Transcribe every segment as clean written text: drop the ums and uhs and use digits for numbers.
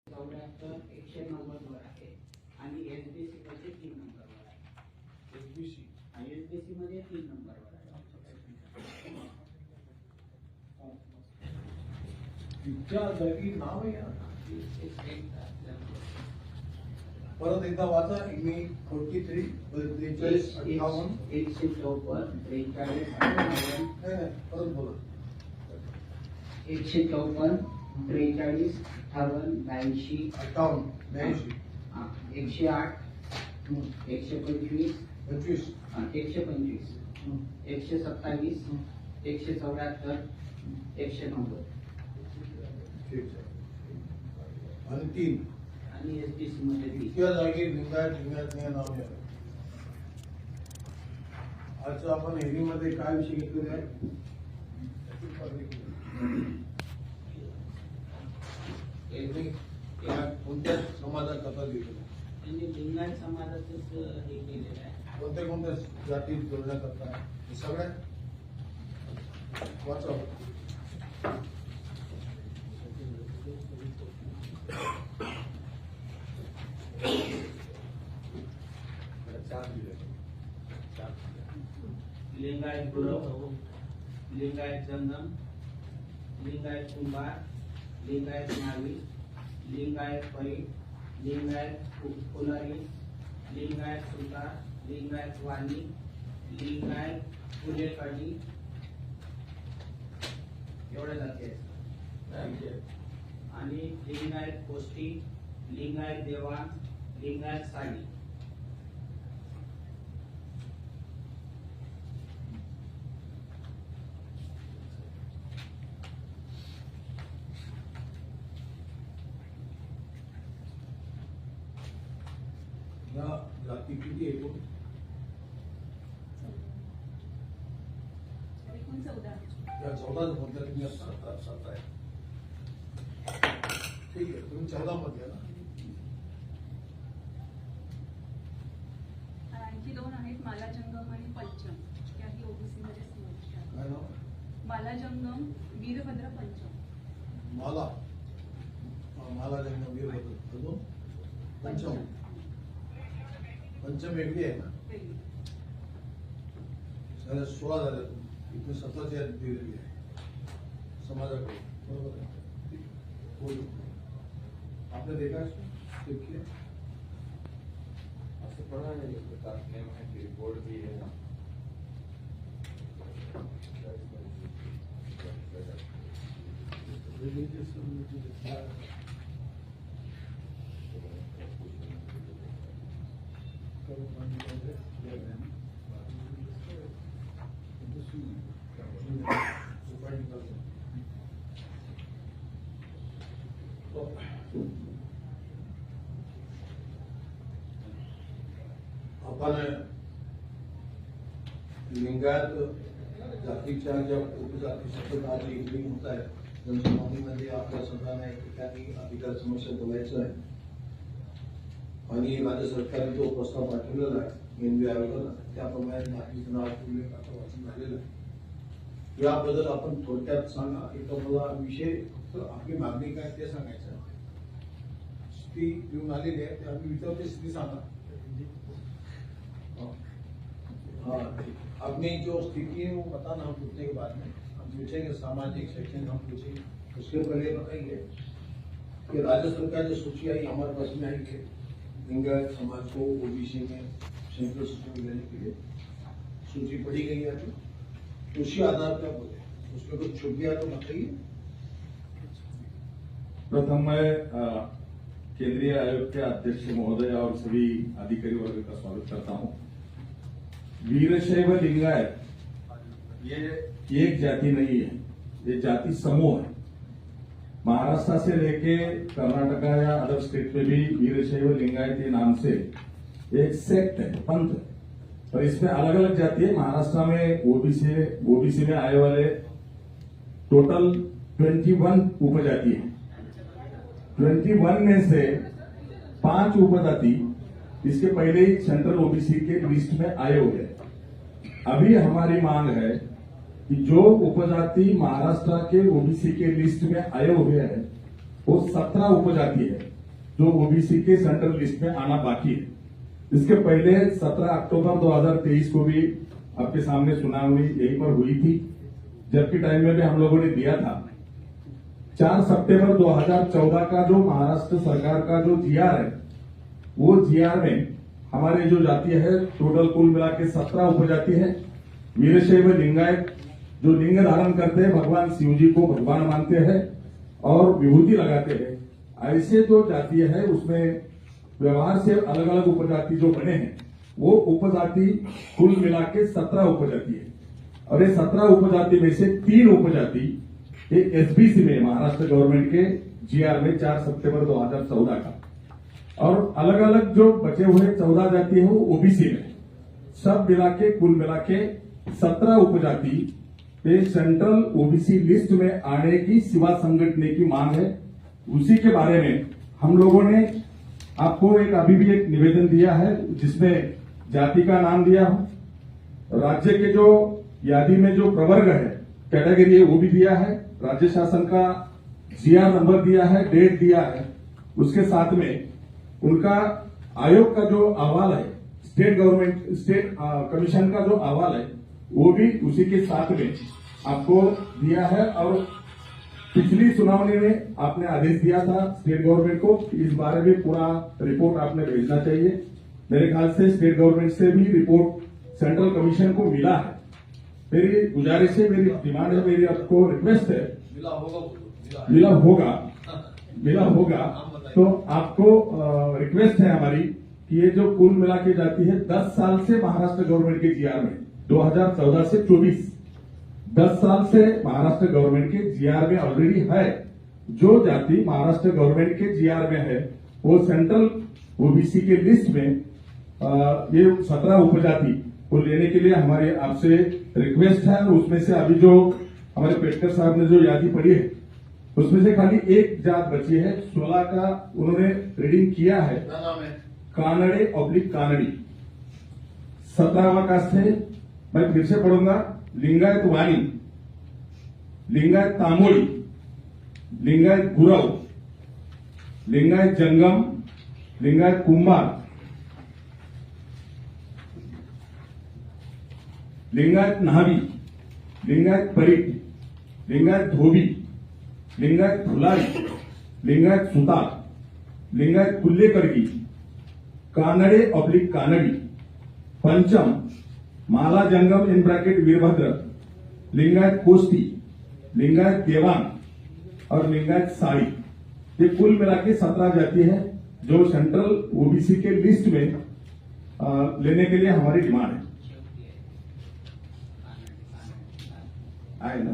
74 190 वर आहे आणि एसबीसी मध्ये 3 नंबरवर आहे. एसबीसी मध्ये 3 नंबरवर आहे. तिच्या जागी नाव आहे परत एकदा वाचा. मी 43 43 58 154 43 परत बोला. 154 43 58 82 58 108 125 25 125 127 174 190 ठीक आहे. आणि 3 आणि एसबीसी मध्ये 3. इतक्या जागी लिंगायत नाव आहे. आज आपण हेरीमध्ये काय विषय घेतलेले आहे? कोणत्या समाजात कथा लिहिलेल्या त्यांनी लिंगायत समाजाचंच हे केलेलं आहे. कोणत्या जाती जोडण्याकरता हे सगळ्या वाचा. लिंगायत गुरव, लिंगायत जंगम, लिंगायत कुंभार, लिंगायत नावी, लिंगायत पै, लिंगायत फुलारी, लिंगायत सुतार, लिंगायत वाणी, लिंगायत फुलेकडी, एवढ्या जाती आहेत. आणि लिंगायत कोष्टी, लिंगायत देवाण, लिंगायत साडी. या जाती किती एकूण? 14. या 14 मधल्या तुम्ही 7 आहे. ठीक आहे, तुम्ही 14 मध्ये आहे ना. आणखी 2 आहेत, माला जंगम आणि पंचम. त्याही ओबीसी मध्ये समाविष्ट आहेत. काय नाव? माला जंगम, वीरभद्र पंचम. माला जन्म वीरभद्र अजून पंचम वेगळी आहे ना. वेगळी. झाल्या 16 झाल्या. इथे 17 दिलेली आहे समाजाकडे. बरोबर आहे. बोलू आपल्या देखास देखिए असं पढ़ा है ये बताने में कि रिपोर्ट भी है ना. आपण लिंगायत जातीच्या ज्या उपजाती सतत आज लिंग होत आहे जनसुनावणीमध्ये आपल्या सगळ्यांना एक ठिकाणी अधिकार समस्या बोलायचं आहे. आणि राज्य सरकारने तो प्रस्ताव पाठवलेला आहे केंद्रीय आयोगाला. त्याप्रमाणे जातीचं नाव उल्लेख आता वाचून झालेला आहे. याबद्दल आपण थोडक्यात सांगा. एक मला विषय फक्त आपली मागणी काय ते सांगायचं आहे. स्थिती येऊन आलेली आहे ते आम्ही विचारते. स्थिती सांगा. अपनी जो स्थिति है वो बताना हम पूछने के बाद में हम पूछेंगे सामाजिक शैक्षणिक हम पूछेंगे. उसके पहले बताइए कि राज्य सरकार जो सूची आई हमारे पास में आई है लिंगायत समाज को ओबीसी में सेंट्रल सूची में लेने के लिए सूची पड़ी गई है. तो उसी आधार पर बोले उसमें कुछ छूट गया तो बताइए. प्रथम मैं केंद्रीय आयोग के अध्यक्ष महोदय और सभी अधिकारी वर्ग का स्वागत करता हूं. वीरशैव लिंगायत ये एक जाति नहीं है, ये जाति समूह है. महाराष्ट्र से लेके कर्नाटका या अदर स्टेट में भी वीरशैव लिंगायत के नाम से एक सेक्ट है, पंथ है. और इसमें अलग अलग जाति है. महाराष्ट्र में ओबीसी में आए वाले टोटल 21 उपजाति है. 21 में से 5 उपजाति इसके पहले ही सेंट्रल ओबीसी के लिस्ट में आए हुए हैं. अभी हमारी मांग है कि जो उपजाति महाराष्ट्र के ओबीसी के लिस्ट में आए हुए हैं वो 17 उपजाति है. जो ओबीसी के सेंट्रल लिस्ट में आना बाकी है। इसके पहले 17 अक्टूबर 2023 को भी आपके सामने सुनावनी यहीं पर हुई थी, जबकि टाइम में भी हम लोगों ने दिया था। 4 सितंबर 2014 का जो महाराष्ट्र सरकार का जो जीआर है, वो जीआर में हमारे जो जाति है टोटल कुल मिला के 17 उपजाति है। वीरशैव लिंगायत जो लिंग धारण करते हैं, भगवान शिव जी को भगवान मानते हैं और विभूति लगाते हैं। ऐसे जो जाति है उसमें व्यवहार से अलग अलग उपजाति जो बने हैं, वो उपजाति कुल मिला के 17 उपजाति है। और ये 17 उपजाति में से 3 उपजाति ये एसबीसी में महाराष्ट्र गवर्नमेंट के जीआर में 4 सितंबर 2014 का, और अलग अलग जो बचे हुए 14 जाति है वो ओबीसी में, सब मिला के कुल मिला के 17 उपजाति पे सेंट्रल ओबीसी लिस्ट में आने की सेवा संगठने की मांग है। उसी के बारे में हम लोगों ने आपको अभी भी एक निवेदन दिया है, जिसमें जाति का नाम दिया है, राज्य के जो यादी में जो प्रवर्ग है कैटेगरी है वो भी दिया है, राज्य शासन का जीआर नंबर दिया है, डेट दिया है। उसके साथ में उनका आयोग का जो अहवाल है, स्टेट कमीशन का जो अहवाल है वो भी उसी के साथ में आपको दिया है। और पिछली सुनावनी में आपने आदेश दिया था स्टेट गवर्नमेंट को, इस बारे में पूरा रिपोर्ट आपने भेजना चाहिए। मेरे ख्याल से स्टेट गवर्नमेंट से भी रिपोर्ट सेंट्रल कमीशन को मिला है। मेरी गुजारिश है, मेरी डिमांड है, मेरी आपको रिक्वेस्ट है, मिला होगा तो आपको रिक्वेस्ट है हमारी कि ये जो कुल मिला के जाती है 10 साल से महाराष्ट्र गवर्नमेंट के जीआर में 2014 से 24 10 साल से महाराष्ट्र गवर्नमेंट के जीआर में ऑलरेडी है। जो जाति महाराष्ट्र गवर्नमेंट के जीआर में है वो सेंट्रल ओबीसी के लिस्ट में ये 17 उपजाति को लेने के लिए हमारे आपसे रिक्वेस्ट है। उसमें से अभी जो हमारे पेटकर साहब ने जो यादी पढ़ी है उसमें से खाली एक जात बची है, 16 का उन्होंने रीडिंग किया है, कानड़ी। 17वां कास्ट है, मैं फिर से पढ़ूंगा, लिंगायत वाणी, लिंगायत तामोली, लिंगायत गुरव, लिंगायत जंगम, लिंगायत कुंभार, लिंगायत न्हावी, लिंगायत परीट, लिंगायत धोबी, लिंगायत फुलारी, लिंगायत सुतार, लिंगायत कुल्लेकरगी, कानड़ी, पंचम, माला जंगम इन ब्रैकेट वीरभद्र, लिंगायत कोष्टी, लिंगायत देवांग और लिंगायत साड़ी। ये कुल मिला के 17 जाति है जो सेंट्रल ओबीसी के लिस्ट में लेने के लिए हमारी डिमांड है। आए ना,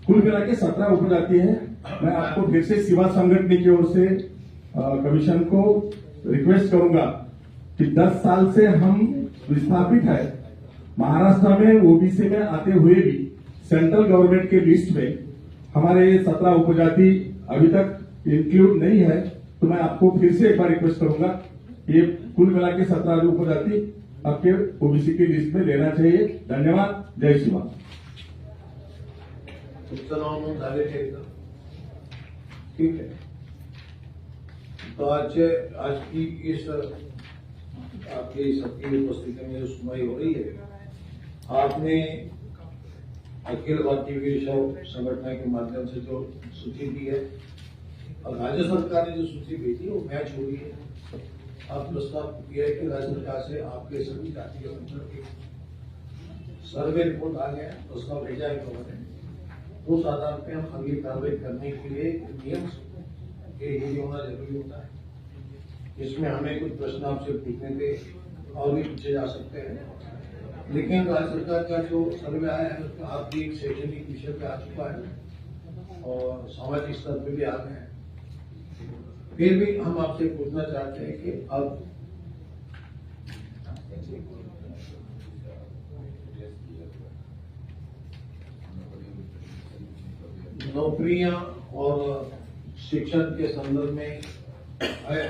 कुल मिला के 17 उपजाति है। मैं आपको फिर से सेवा संगठन की ओर से कमीशन को रिक्वेस्ट करूंगा कि 10 साल से हम विस्थापित है महाराष्ट्र में ओबीसी में आते हुए भी सेंट्रल गवर्नमेंट के लिस्ट में हमारे 17 उपजाति अभी तक इंक्लूड नहीं है। तो मैं आपको फिर से एक बार रिक्वेस्ट करूंगा, ये कुल मिला के 17 उपजाति आपके ओबीसी की लिस्ट में लेना चाहिए। धन्यवाद, जय शिवा। ठीक है, तो आज की इस आपकी सबकी उपस्थिति में जो सुनवाई हो रही है, आपने अखिल भारतीय वीरशैव संगठन के माध्यम से जो सूची दी है और राज्य सरकार ने जो सूची भेजी वो मैच हो रही है। आप प्रस्ताव किया है कि राज्य सरकार से आपके सभी जाति के संदर्भ की सर्वे रिपोर्ट आ गया, प्रस्ताव भेजा है उन्होंने, उस आधार पर हम अगली कार्रवाई करने के लिए नियम ये होना जरूरी होता है। इसमें हमें कुछ प्रश्न आपसे पूछने थे और भी पूछे जा सकते हैं, लेकिन राज्य सरकार का जो सर्वे आया है उसमें आप भी एक शैक्षणिक विषय पे आ चुका है और सामाजिक स्तर पे भी आ गए हैं। फिर भी हम आपसे पूछना चाहते हैं कि अब नौकरियां और शिक्षण के संदर्भ में है,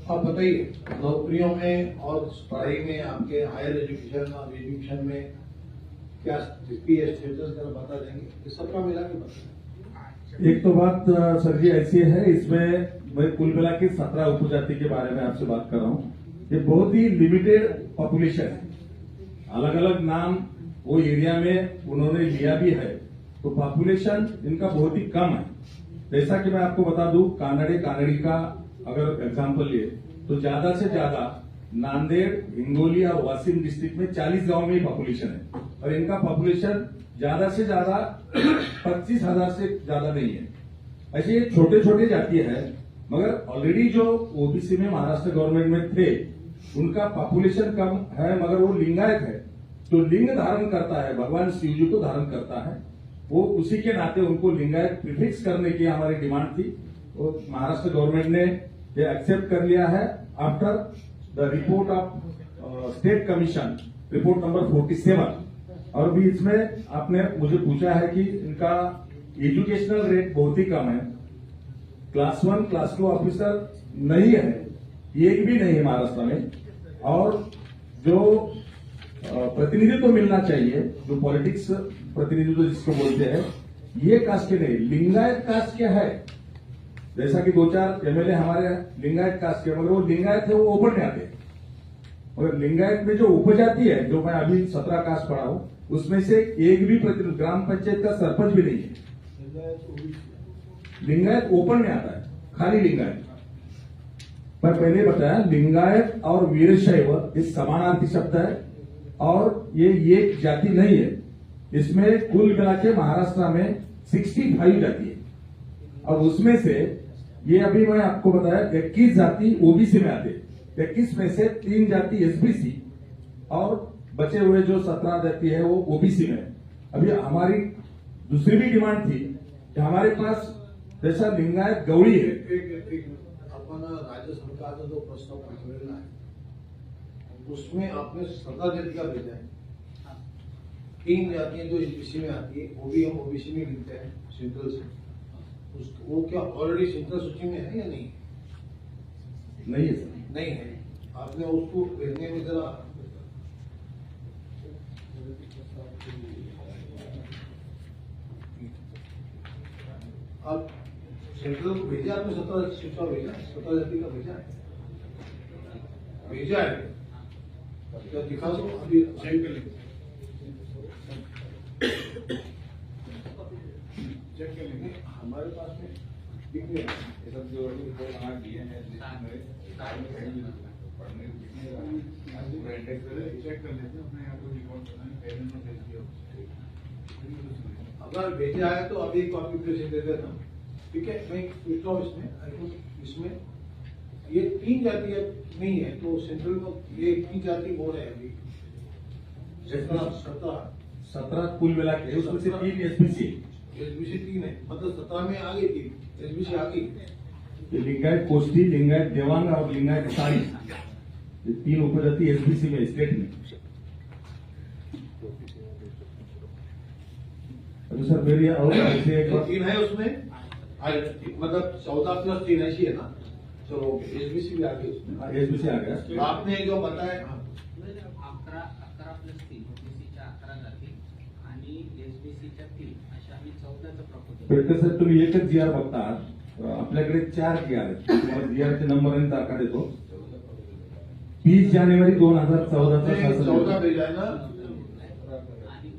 आप बताइए नौकरियों में और पढ़ाई में आपके हायर एजुकेशन और एजुकेशन में क्या स्थिति है स्टेटस जरा बता देंगे, ये सबका मिला के बता। एक तो बात सर जी ऐसी है, इसमें मैं कुल मिला के 17 उपजाति के बारे में आपसे बात कर रहा हूँ। ये बहुत ही लिमिटेड पॉपुलेशन है, अलग अलग नाम वो एरिया में उन्होंने लिया भी है, तो पॉपुलेशन इनका बहुत ही कम है। जैसा कि मैं आपको बता दूं, कानड़ी का अगर एग्जांपल लिए तो ज्यादा से ज्यादा नांदेड़, हिंगोली और वाशिम डिस्ट्रिक्ट में 40 गांव में ही पॉपुलेशन है, और इनका पॉपुलेशन ज्यादा से ज्यादा 25,000 से ज्यादा नहीं है। ऐसे ये छोटे छोटे जाति है, मगर ऑलरेडी जो ओबीसी में महाराष्ट्र गवर्नमेंट में थे उनका पॉपुलेशन कम है, मगर वो लिंगायत है, तो लिंग धारण करता है, भगवान शिव जी को धारण करता है, वो उसी के नाते उनको लिंगायत प्रीफिक्स करने की हमारी डिमांड थी। वो महाराष्ट्र गवर्नमेंट ने ये एक्सेप्ट कर लिया है after the report of state commission, report number 47। और भी इसमें आपने मुझे पूछा है कि इनका एजुकेशनल रेट बहुत ही कम है, क्लास 1 क्लास 2 ऑफिसर नहीं है, एक भी नहीं है महाराष्ट्र में। और जो प्रतिनिधित्व मिलना चाहिए, जो पॉलिटिक्स प्रतिनिधित्व जिसको बोलते हैं, ये कास्ट के नहीं, लिंगायत कास्ट के है। जैसा कि 2-4 एमएलए हमारे लिंगायत कास्ट के, मगर वो लिंगायत है, वो ओपन में आते हैं। मगर लिंगायत में जो उपजाति है, जो मैं अभी 17 कास्ट पढ़ा हूं, उसमें से एक भी प्रतिनिधि, ग्राम पंचायत का सरपंच भी नहीं है। लिंगायत ओपन में आता है, खाली लिंगायत। पर पहले बताया, लिंगायत और वीरशैव ये समानार्थी शब्द है, और ये एक जाति नहीं है। इसमें कुल मिला के महाराष्ट्र में 65 जाति है, और उसमें से ये अभी मैं आपको बताया 21 जाति ओबीसी में आते, 21 में से 3 जाति एसबीसी, और बचे हुए जो 17 जाति है वो ओबीसी में है। अभी हमारी दूसरी भी डिमांड थी कि हमारे पास जैसा लिंगायत गौड़ी है, अपन राज्य सरकार का जो प्रस्ताव पाठवलेला है उसमें आपने 17 जाति का भेजा है। 3 जातियां जो एसबीसी में आती है, वो भी हम ओबीसी में गिनते हैं सेंट्रल से। वो क्या ऑलरेडी सेंट्रल सूची में है या नहीं? नहीं है सर। नहीं है। आपने उसको भेजने में जरा आप सेंट्रल को भेजा, आपने 17 सूचा भेजा, 17 जाति का भेजा है क्या? दिखा दो अभी सेंड कर लेंगे, चेक कर लेंगे हमारे पास में दिख नहीं रहा। ये सब जो रिपोर्ट हमारे दिए हैं पढ़ने पूरा इंडेक्स चेक कर लेते हैं अपने यहाँ को रिकॉर्ड पेरेंट में भेज दिया। अगर भेजा है तो अभी कॉपी पेस्ट दे देता हूँ, ठीक है? मैं पूछता हूँ इसमें ये 3 जातियां नहीं है, तो सेंट्रल को ये 3 जाति बोल रहे हैं अभी 17 कुल मिला के, उसमें से 3 एसबीसी, एसबीसी 3 है, मतलब 17 में आ गई 3 एसबीसी आ गई। लिंगायत कोष्टी, लिंगायत देवांग और लिंगायत साड़ी, ये 3 उपजाति एसबीसी में, स्टेट में। अभी सर मेरी और ऐसे एक 3 है उसमें, मतलब 14 + 3 ऐसी है ना? चलो एसबीसी भी आ गई उसमें, एसबीसी आ गया। तो आपने जो बताया 11 + 3 ओबीसीच्या 11 जाती आणि एसबीसीच्या 3 अशा आम्ही 14चं प्रपोजल. पेटे साहेब, तुम्ही एकच जीआर बघता, आपल्याकडे 4 जीआर आहेत, तुम्हाला जीआरचे नंबर आणि तारखा देतो। 20 जानेवारी 2014 14 भेजा है ना? आणि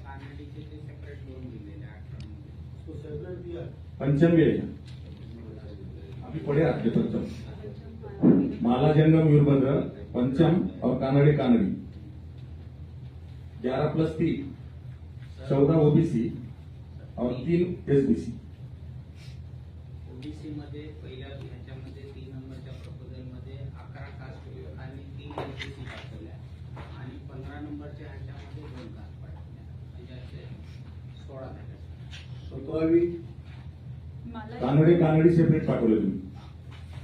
कानडीचे ते सेपरेट लोन दिलेले 18 मध्ये. उसको सेपरेट दिया है। पंचम भी है, अभी पढ़े आपके पंचम, माला जंगम यूरभद्र पंचम और कानड़ी 11 + 3 14 ओबीसी और 3 एसबीसी। ओबीसी मध्ये पहिल्या ह्याच्यामध्ये 3 नंबरच्या प्रपोजल मध्ये 11 कास्ट आणि 3 एसबीसी पाठवल्या आणि 15 नंबरच्या ह्याच्यामध्ये 2 कास्ट पाठवल्या, म्हणजे असे 16 झाले. 17वी कानडी सेपरेट पाठवले तुम्ही।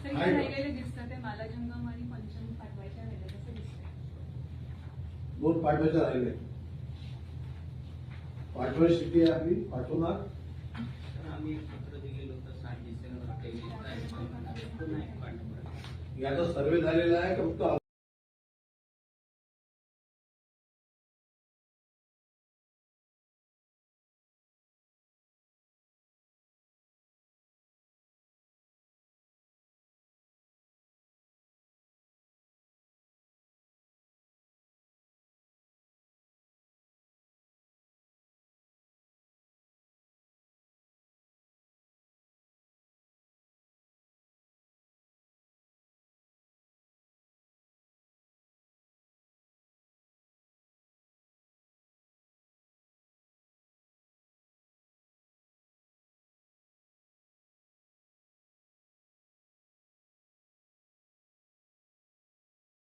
तरी आहे का? राहिलेले दिसतं ते मला जंगम आणि पंचम पाठवायच्या राहिले तसं दिसतंय। 2 पाठवायचे राहिले, पाठवायची स्थिती आहे आपली, पाठवणार। तर आम्ही एक पत्र दिलेलं होतं 7 डिसेंबर 23 नाही पाठवलं. याचा सर्वे झालेला आहे का फक्त